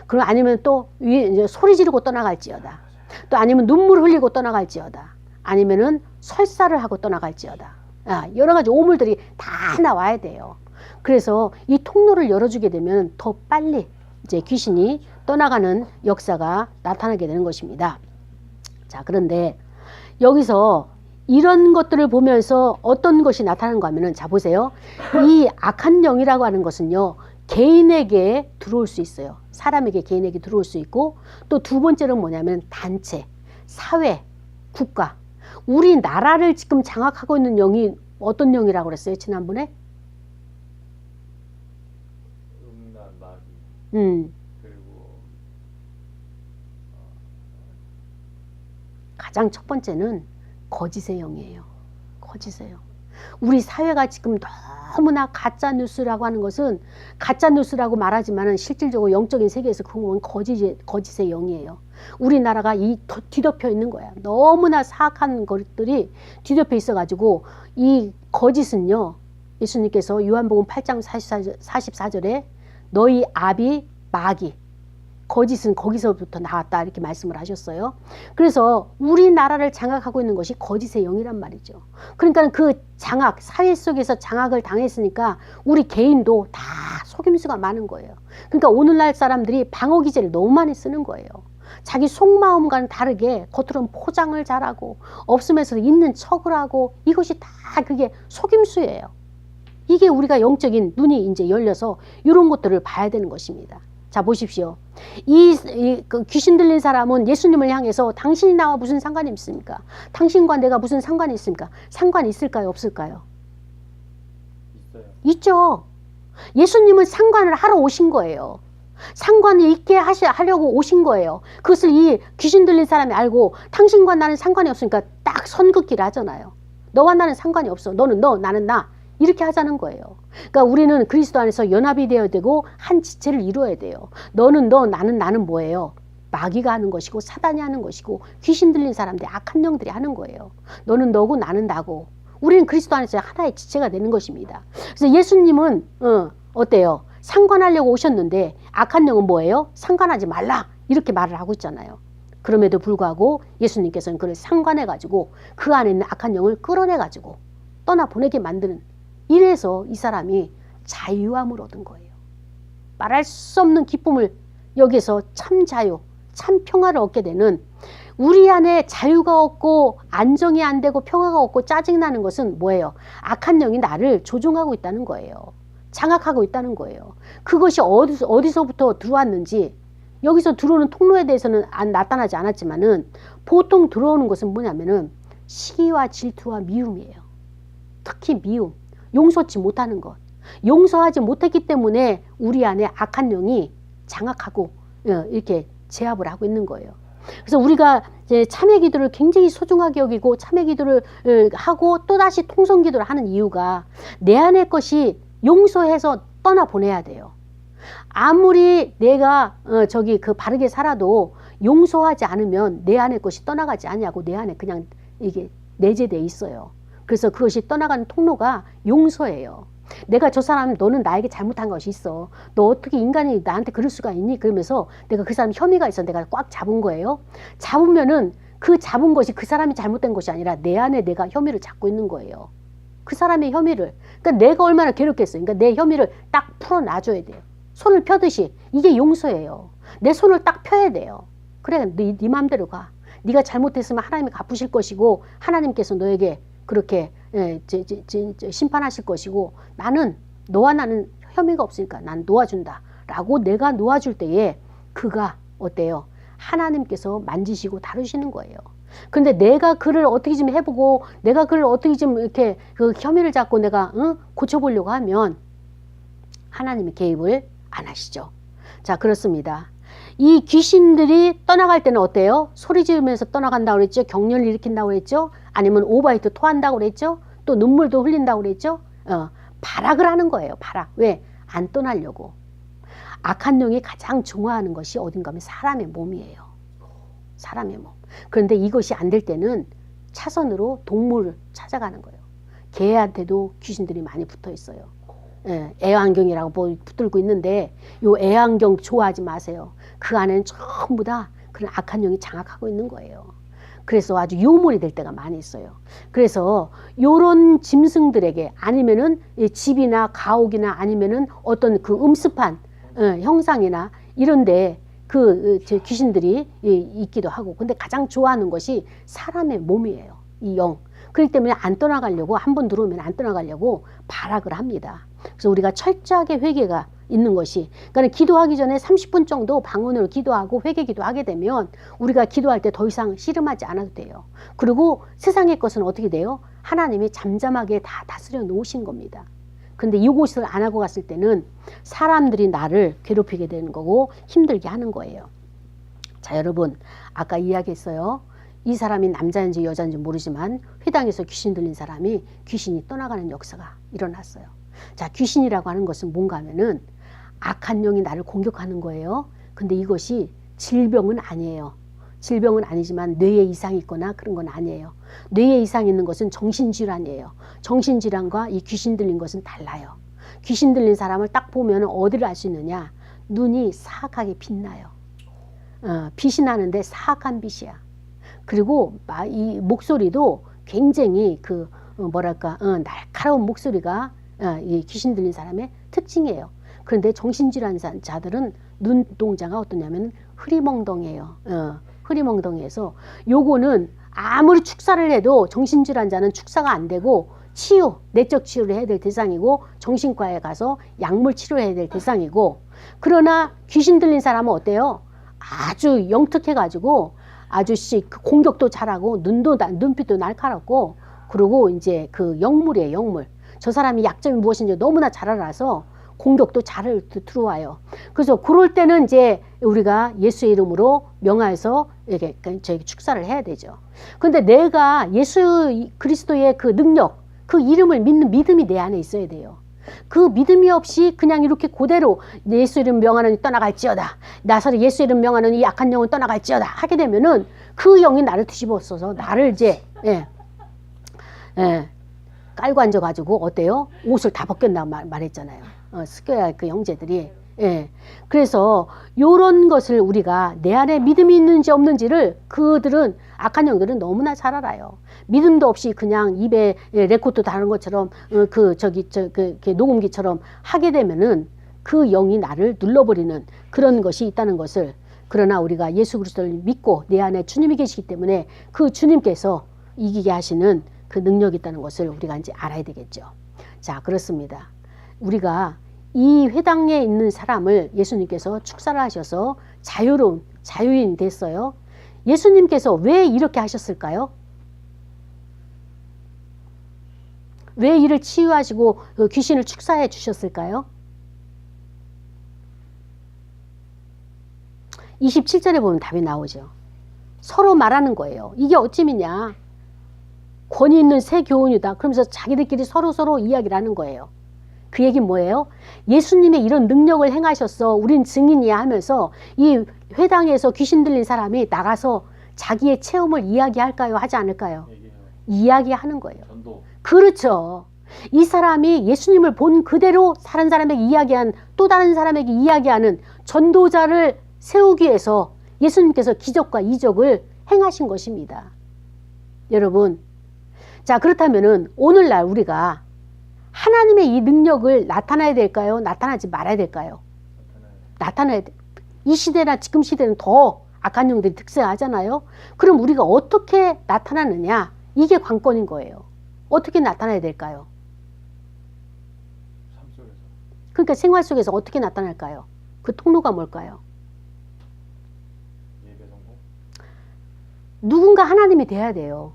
그럼 아니면 또 이제 소리 지르고 떠나갈지어다. 또 아니면 눈물 흘리고 떠나갈지어다. 아니면은 설사를 하고 떠나갈지어다. 여러 가지 오물들이 다 나와야 돼요. 그래서 이 통로를 열어주게 되면 더 빨리 이제 귀신이 떠나가는 역사가 나타나게 되는 것입니다. 자, 그런데 여기서 이런 것들을 보면서 어떤 것이 나타나는가 하면은 자 보세요. 이 악한 영이라고 하는 것은요. 개인에게 들어올 수 있어요. 사람에게 개인에게 들어올 수 있고 또 두 번째는 뭐냐면 단체, 사회, 국가. 우리나라를 지금 장악하고 있는 영이 어떤 영이라고 그랬어요? 지난번에? 그리고 가장 첫 번째는 거짓의 영이에요. 거짓의 영. 우리 사회가 지금 너무나 가짜뉴스라고 하는 것은 가짜뉴스라고 말하지만 실질적으로 영적인 세계에서 그건 거짓의 영이에요. 우리나라가 이 뒤덮여 있는 거야. 너무나 사악한 것들이 뒤덮여 있어가지고 이 거짓은요. 예수님께서 요한복음 8장 44절에 너희 아비 마귀 거짓은 거기서부터 나왔다 이렇게 말씀을 하셨어요. 그래서 우리나라를 장악하고 있는 것이 거짓의 영이란 말이죠. 그러니까 그 장악, 사회 속에서 장악을 당했으니까 우리 개인도 다 속임수가 많은 거예요. 그러니까 오늘날 사람들이 방어기제를 너무 많이 쓰는 거예요. 자기 속마음과는 다르게 겉으로는 포장을 잘하고 없으면서 있는 척을 하고 이것이 다 그게 속임수예요. 이게 우리가 영적인 눈이 이제 열려서 이런 것들을 봐야 되는 것입니다. 자 보십시오. 그 귀신 들린 사람은 예수님을 향해서 당신이 나와 무슨 상관이 있습니까? 당신과 내가 무슨 상관이 있습니까? 상관이 있을까요? 없을까요? 있어요. 있죠. 예수님은 상관을 하러 오신 거예요. 상관이 있게 하려고 오신 거예요. 그것을 이 귀신 들린 사람이 알고 당신과 나는 상관이 없으니까 딱 선긋기를 하잖아요. 너와 나는 상관이 없어. 너는 너, 나는 나. 이렇게 하자는 거예요. 그러니까 우리는 그리스도 안에서 연합이 되어야 되고 한 지체를 이루어야 돼요. 너는 너, 나는 뭐예요? 마귀가 하는 것이고 사단이 하는 것이고 귀신 들린 사람들이 악한 영들이 하는 거예요. 너는 너고 나는 나고 우리는 그리스도 안에서 하나의 지체가 되는 것입니다. 그래서 예수님은 어때요? 상관하려고 오셨는데 악한 영은 뭐예요? 상관하지 말라 이렇게 말을 하고 있잖아요. 그럼에도 불구하고 예수님께서는 그를 상관해가지고 그 안에 있는 악한 영을 끌어내가지고 떠나보내게 만드는 이래서 이 사람이 자유함을 얻은 거예요. 말할 수 없는 기쁨을 여기서 참 자유, 참 평화를 얻게 되는 우리 안에 자유가 없고 안정이 안 되고 평화가 없고 짜증나는 것은 뭐예요? 악한 영이 나를 조종하고 있다는 거예요. 장악하고 있다는 거예요. 그것이 어디서부터 들어왔는지 여기서 들어오는 통로에 대해서는 나타나지 않았지만은 보통 들어오는 것은 뭐냐면은 시기와 질투와 미움이에요. 특히 미움, 용서치 못하는 것. 용서하지 못했기 때문에 우리 안에 악한 영이 장악하고 이렇게 제압을 하고 있는 거예요. 그래서 우리가 이제 참회 기도를 굉장히 소중하게 여기고 참회 기도를 하고 또다시 통성 기도를 하는 이유가 내 안의 것이 용서해서 떠나보내야 돼요. 아무리 내가 그 바르게 살아도 용서하지 않으면 내 안의 것이 떠나가지 않냐고 내 안에 그냥 이게 내재되어 있어요. 그래서 그것이 떠나가는 통로가 용서예요. 내가 저 사람 너는 나에게 잘못한 것이 있어. 너 어떻게 인간이 나한테 그럴 수가 있니? 그러면서 내가 그 사람 혐의가 있어. 내가 꽉 잡은 거예요. 잡으면은 그 잡은 것이 그 사람이 잘못된 것이 아니라 내 안에 내가 혐의를 잡고 있는 거예요. 그 사람의 혐의를. 그러니까 내가 얼마나 괴롭겠어요. 그러니까 내 혐의를 딱 풀어놔줘야 돼요. 손을 펴듯이. 이게 용서예요. 내 손을 딱 펴야 돼요. 그래, 네 맘대로 가. 네가 잘못했으면 하나님이 갚으실 것이고 하나님께서 너에게 그렇게 심판하실 것이고 나는 너와 나는 혐의가 없으니까 난 놓아준다 라고 내가 놓아줄 때에 그가 어때요? 하나님께서 만지시고 다루시는 거예요. 근데 내가 그를 어떻게 좀 해보고 내가 그를 어떻게 좀 이렇게 그 혐의를 잡고 내가 고쳐보려고 하면 하나님이 개입을 안 하시죠. 자, 그렇습니다. 이 귀신들이 떠나갈 때는 어때요? 소리 지르면서 떠나간다고 그랬죠? 격렬을 일으킨다고 그랬죠? 아니면 오바이트 토한다고 그랬죠? 또 눈물도 흘린다고 그랬죠? 발악을 하는 거예요. 발악. 왜? 안 떠나려고. 악한 영이 가장 좋아하는 것이 어딘가 하면 사람의 몸이에요. 사람의 몸. 그런데 이것이 안 될 때는 차선으로 동물을 찾아가는 거예요. 개한테도 귀신들이 많이 붙어 있어요. 애완경이라고 붙들고 있는데 요 애완경 좋아하지 마세요. 그 안에는 전부 다 그런 악한 영이 장악하고 있는 거예요. 그래서 아주 요물이 될 때가 많이 있어요. 그래서 요런 짐승들에게 아니면은 집이나 가옥이나 아니면은 어떤 그 음습한 형상이나 이런데 그 귀신들이 있기도 하고 근데 가장 좋아하는 것이 사람의 몸이에요. 이 영. 그렇기 때문에 안 떠나가려고 한 번 들어오면 안 떠나가려고 발악을 합니다. 그래서 우리가 철저하게 회개가 있는 것이 그러니까 기도하기 전에 30분 정도 방언으로 기도하고 회개 기도하게 되면 우리가 기도할 때 더 이상 씨름하지 않아도 돼요. 그리고 세상의 것은 어떻게 돼요? 하나님이 잠잠하게 다 다스려 놓으신 겁니다. 근데 이것을 안 하고 갔을 때는 사람들이 나를 괴롭히게 되는 거고 힘들게 하는 거예요. 자, 여러분 아까 이야기했어요. 이 사람이 남자인지 여자인지 모르지만 회당에서 귀신 들린 사람이 귀신이 떠나가는 역사가 일어났어요. 자, 귀신이라고 하는 것은 뭔가 하면은 악한 영이 나를 공격하는 거예요. 근데 이것이 질병은 아니에요. 질병은 아니지만 뇌에 이상이 있거나 그런 건 아니에요. 뇌에 이상이 있는 것은 정신질환이에요. 정신질환과 이 귀신 들린 것은 달라요. 귀신 들린 사람을 딱 보면 어디를 알 수 있느냐? 눈이 사악하게 빛나요. 빛이 나는데 사악한 빛이야. 그리고 이 목소리도 굉장히 그 뭐랄까 날카로운 목소리가 이 귀신 들린 사람의 특징이에요. 그런데 정신질환자들은 눈동자가 어떠냐면 흐리멍덩해요. 흐리멍덩해서 요거는 아무리 축사를 해도 정신질환자는 축사가 안 되고 치유, 내적 치유를 해야 될 대상이고 정신과에 가서 약물 치료를 해야 될 대상이고 그러나 귀신 들린 사람은 어때요? 아주 영특해가지고 아주 공격도 잘하고 눈빛도 날카롭고 그리고 이제 그 영물이에요. 영물. 저 사람이 약점이 무엇인지 너무나 잘 알아서 공격도 잘 들어와요. 그래서 그럴 때는 이제 우리가 예수의 이름으로 명하여서 이렇게 저희 축사를 해야 되죠. 근데 내가 예수 그리스도의 그 능력, 그 이름을 믿는 믿음이 내 안에 있어야 돼요. 그 믿음이 없이 그냥 이렇게 그대로 예수 이름 명하노니 떠나갈지어다. 나서로 예수 이름 명하노니 이 악한 영은 떠나갈지어다 하게 되면은 그 영이 나를 뒤집어써서 나를 이제 깔고 앉아가지고 어때요? 옷을 다 벗겼나 말했잖아요. 스퀘어 그 형제들이. 그래서 요런 것을 우리가 내 안에 믿음이 있는지 없는지를 그들은 악한 영들은 너무나 잘 알아요. 믿음도 없이 그냥 입에 레코드 다는 것처럼 그 녹음기처럼 하게 되면은 그 영이 나를 눌러버리는 그런 것이 있다는 것을 그러나 우리가 예수 그리스도를 믿고 내 안에 주님이 계시기 때문에 그 주님께서 이기게 하시는 그 능력이 있다는 것을 우리가 이제 알아야 되겠죠. 자, 그렇습니다. 우리가 이 회당에 있는 사람을 예수님께서 축사를 하셔서 자유로운 자유인 됐어요. 예수님께서 왜 이렇게 하셨을까요? 왜 이를 치유하시고 귀신을 축사해 주셨을까요? 27절에 보면 답이 나오죠. 서로 말하는 거예요. 이게 어찌미냐? 권위 있는 새 교훈이다. 그러면서 자기들끼리 서로 이야기를 하는 거예요. 그 얘기는 뭐예요? 예수님의 이런 능력을 행하셨어. 우린 증인이야 하면서 이 회당에서 귀신 들린 사람이 나가서 자기의 체험을 이야기할까요? 하지 않을까요? 이야기하는 거예요. 전도. 그렇죠. 이 사람이 예수님을 본 그대로 다른 사람에게 이야기한 또 다른 사람에게 이야기하는 전도자를 세우기 위해서 예수님께서 기적과 이적을 행하신 것입니다. 여러분, 자 그렇다면은 오늘날 우리가 하나님의 이 능력을 나타나야 될까요? 나타나지 말아야 될까요? 나타나야 돼. 이 시대나 지금 시대는 더 악한 영들이 득세하잖아요. 그럼 우리가 어떻게 나타나느냐? 이게 관건인 거예요. 어떻게 나타나야 될까요? 삶 속에서. 그러니까 생활 속에서 어떻게 나타날까요? 그 통로가 뭘까요? 예배 성공. 누군가 하나님이 돼야 돼요.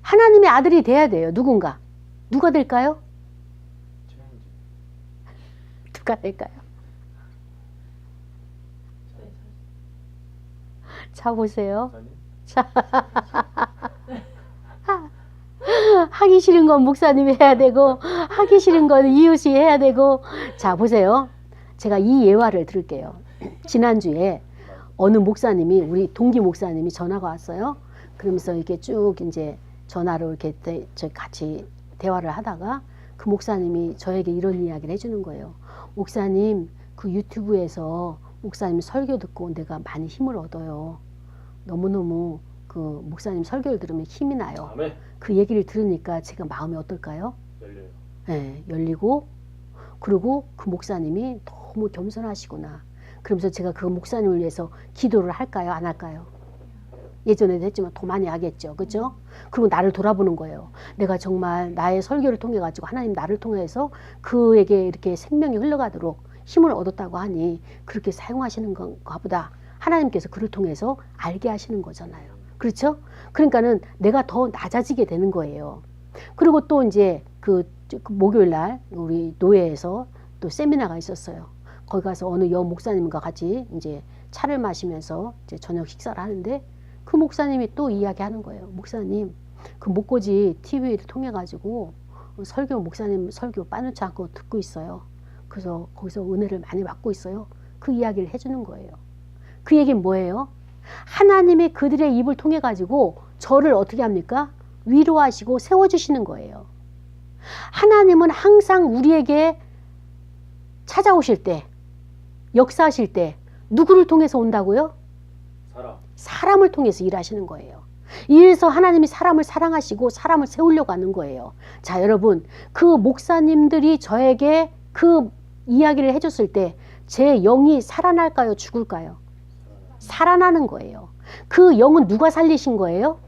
하나님의 아들이 돼야 돼요. 누군가. 누가 될까요? 최은지. 누가 될까요? 자 보세요. 목사님. 하기 싫은 건 목사님이 해야 되고 하기 싫은 건 이웃이 해야 되고. 자 보세요. 제가 이 예화를 들을게요. 지난주에 어느 목사님이 우리 동기 목사님이 전화가 왔어요. 그러면서 이렇게 쭉 이제 전화로 이렇게 같이 대화를 하다가 그 목사님이 저에게 이런 이야기를 해주는 거예요. 목사님, 그 유튜브에서 목사님 설교 듣고 내가 많이 힘을 얻어요. 너무너무 그 목사님 설교를 들으면 힘이 나요. 아멘. 그 얘기를 들으니까 제가 마음이 어떨까요? 열려요. 네, 열리고 그리고 그 목사님이 너무 겸손하시구나. 그러면서 제가 그 목사님을 위해서 기도를 할까요? 안 할까요? 예전에도 했지만 더 많이 하겠죠. 그죠? 그리고 나를 돌아보는 거예요. 내가 정말 나의 설교를 통해 가지고 하나님 나를 통해서 그에게 이렇게 생명이 흘러가도록 힘을 얻었다고 하니 그렇게 사용하시는 건가 보다. 하나님께서 그를 통해서 알게 하시는 거잖아요. 그렇죠? 그러니까는 내가 더 낮아지게 되는 거예요. 그리고 또 이제 그 목요일 날 우리 노예에서 또 세미나가 있었어요. 거기 가서 어느 여 목사님과 같이 이제 차를 마시면서 이제 저녁 식사를 하는데 그 목사님이 또 이야기하는 거예요. 목사님, 그 목고지 TV를 통해 가지고 설교 목사님 설교 빠놓지 않고 듣고 있어요. 그래서 거기서 은혜를 많이 받고 있어요. 그 이야기를 해주는 거예요. 그 얘기는 뭐예요? 하나님이 그들의 입을 통해 가지고 저를 어떻게 합니까? 위로하시고 세워주시는 거예요. 하나님은 항상 우리에게 찾아오실 때, 역사하실 때 누구를 통해서 온다고요? 사람을 통해서 일하시는 거예요. 이래서 하나님이 사람을 사랑하시고 사람을 세우려고 하는 거예요. 자, 여러분, 그 목사님들이 저에게 그 이야기를 해줬을 때 제 영이 살아날까요? 죽을까요? 살아나는 거예요. 그 영은 누가 살리신 거예요?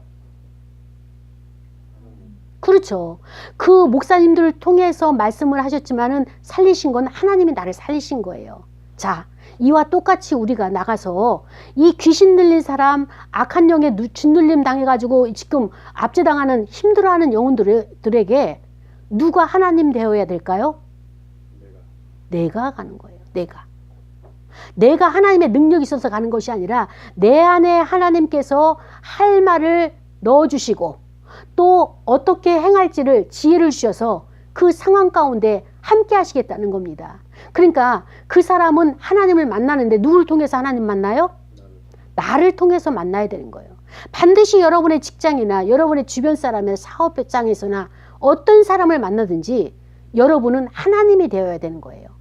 그렇죠. 그 목사님들을 통해서 말씀을 하셨지만은 살리신 건 하나님이 나를 살리신 거예요. 자, 이와 똑같이 우리가 나가서 이 귀신 들린 사람, 악한 영에 짓눌림 당해가지고 지금 압제당하는 힘들어하는 영혼들에게 누가 하나님 되어야 될까요? 내가 가는 거예요. 내가 하나님의 능력이 있어서 가는 것이 아니라 내 안에 하나님께서 할 말을 넣어주시고 또 어떻게 행할지를 지혜를 주셔서 그 상황 가운데 함께 하시겠다는 겁니다. 그러니까 그 사람은 하나님을 만나는데 누구를 통해서 하나님 만나요? 나를 통해서 만나야 되는 거예요. 반드시 여러분의 직장이나 여러분의 주변 사람의 사업장에서나 어떤 사람을 만나든지 여러분은 하나님이 되어야 되는 거예요.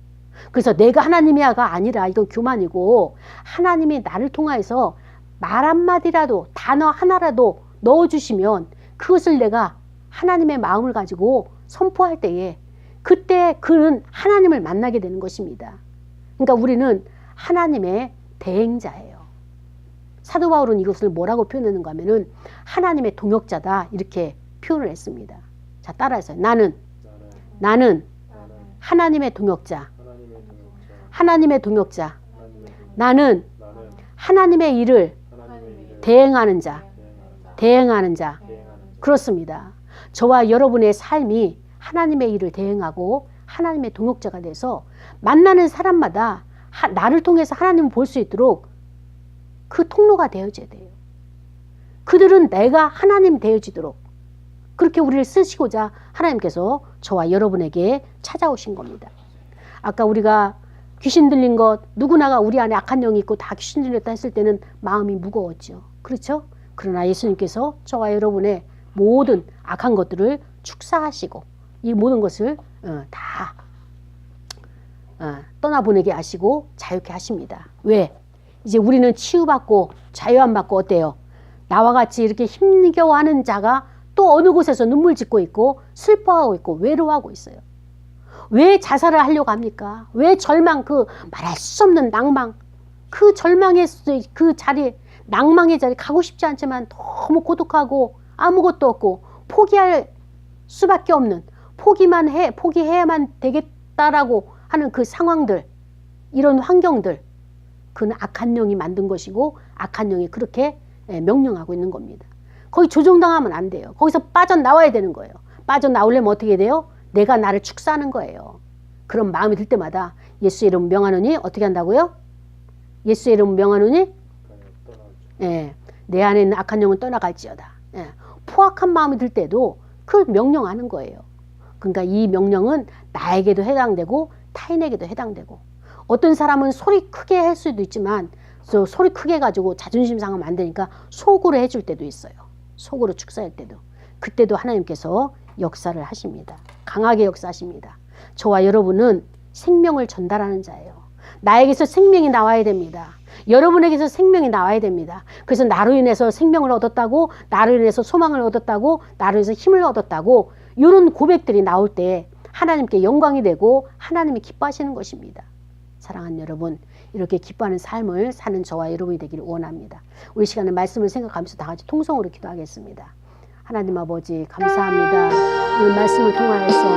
그래서 내가 하나님이야가 아니라 이건 교만이고 하나님이 나를 통해서 말 한마디라도 단어 하나라도 넣어주시면 그것을 내가 하나님의 마음을 가지고 선포할 때에 그때 그는 하나님을 만나게 되는 것입니다. 그러니까 우리는 하나님의 대행자예요. 사도 바울은 이것을 뭐라고 표현하는가 하면은 하나님의 동역자다 이렇게 표현을 했습니다. 자, 따라해서요. 나는 하나님의 동역자. 하나님의 동역자. 나는 하나님의 일을 대행하는 자. 그렇습니다. 저와 여러분의 삶이 하나님의 일을 대행하고 하나님의 동역자가 돼서 만나는 사람마다 나를 통해서 하나님을 볼 수 있도록 그 통로가 되어져야 돼요. 그들은 내가 하나님 되어지도록 그렇게 우리를 쓰시고자 하나님께서 저와 여러분에게 찾아오신 겁니다. 아까 우리가 귀신 들린 것, 누구나가 우리 안에 악한 영이 있고 다 귀신 들렸다 했을 때는 마음이 무거웠죠. 그렇죠? 그러나 예수님께서 저와 여러분의 모든 악한 것들을 축사하시고 이 모든 것을 다 떠나보내게 하시고 자유케 하십니다. 왜? 이제 우리는 치유받고 자유함 받고 어때요? 나와 같이 이렇게 힘겨워하는 자가 또 어느 곳에서 눈물 짓고 있고 슬퍼하고 있고 외로워하고 있어요. 왜 자살을 하려고 합니까? 왜 절망, 그 말할 수 없는 낭망, 그 절망의 그 자리에, 낭망의 자리에 가고 싶지 않지만 너무 고독하고 아무것도 없고 포기할 수밖에 없는, 포기해야만 되겠다라고 하는 그 상황들, 이런 환경들, 그는 악한 영이 만든 것이고 악한 영이 그렇게 명령하고 있는 겁니다. 거기 조종당하면 안 돼요. 거기서 빠져나와야 되는 거예요. 빠져나오려면 어떻게 돼요? 내가 나를 축사하는 거예요. 그런 마음이 들 때마다 예수의 이름 명하노니 어떻게 한다고요? 예수의 이름 명하노니 내 안에 있는 악한 영은 떠나갈지어다. 포악한 마음이 들 때도 그 명령하는 거예요. 그러니까 이 명령은 나에게도 해당되고 타인에게도 해당되고, 어떤 사람은 소리 크게 할 수도 있지만 소리 크게 해가지고 자존심 상하면 안 되니까 속으로 해줄 때도 있어요. 속으로 축사할 때도. 그때도 하나님께서 역사를 하십니다. 강하게 역사하십니다. 저와 여러분은 생명을 전달하는 자예요. 나에게서 생명이 나와야 됩니다. 여러분에게서 생명이 나와야 됩니다. 그래서 나로 인해서 생명을 얻었다고, 나로 인해서 소망을 얻었다고, 나로 인해서 힘을 얻었다고, 이런 고백들이 나올 때 하나님께 영광이 되고 하나님이 기뻐하시는 것입니다. 사랑하는 여러분, 이렇게 기뻐하는 삶을 사는 저와 여러분이 되기를 원합니다. 우리 시간에 말씀을 생각하면서 다 같이 통성으로 기도하겠습니다. 하나님 아버지 감사합니다. 오늘 말씀을 통하여서